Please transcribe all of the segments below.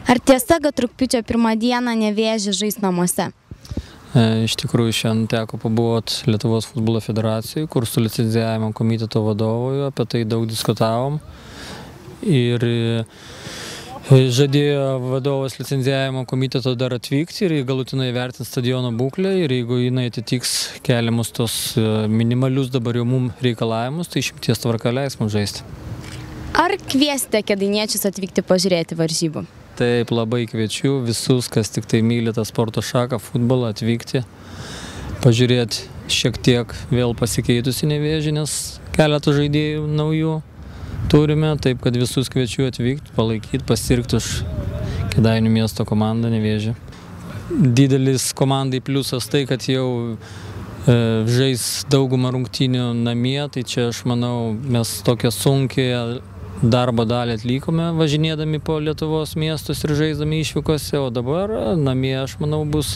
Ar tiesa, kad rugpjūčio 1 dieną Nevėžis žais namuose? Iš tikrųjų, šiandien teko pabuvoti Lietuvos futbolo federacijai, kur su licencijavimo komiteto vadovu apie tai daug diskutavom. Ir žadėjo vadovas licencijavimo komiteto dar atvykti ir galutinai vertinti stadiono būklę. Ir jeigu jinai atitiks keliamus tos minimalius dabar jau mums reikalavimus, tai išimties tvarka leis mums žaisti. Ar kviesite kėdainiečius atvykti pažiūrėti varžybų? Taip, labai kviečiu visus, kas tik tai myli tą sporto šaką, futbolą, atvykti, pažiūrėti šiek tiek vėl pasikeitusi Nevėžį, nes keletą žaidėjų naujų turime, taip kad visus kviečiu atvykti, palaikyti, pasirgti už Kėdainių miesto komandą Nevėžį. Didelis komandai pliusas tai, kad jau žais daugumą rungtynių namie, tai čia aš manau mes tokią sunkią darbo dalį atlikome, važinėdami po Lietuvos miestus ir žaisdami išvykose, o dabar namie, aš manau, bus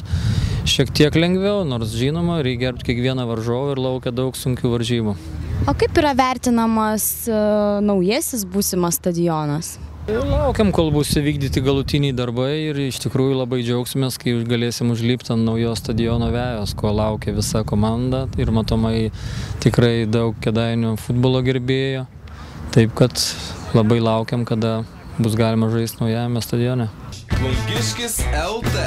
šiek tiek lengviau, nors žinoma, reikia gerbti kiekvieną varžovą ir laukia daug sunkių varžybų. O kaip yra vertinamas naujasis būsimas stadionas? Laukiam, kol bus įvykdyti galutiniai darbai ir iš tikrųjų labai džiaugsimės, kai galėsim užlipti ant naujos stadiono vejos, ko laukia visa komanda ir matomai tikrai daug Kėdainių futbolo gerbėjų. Taip kad labai laukiam, kada bus galima žaisti naujame stadione. Plungiškis LT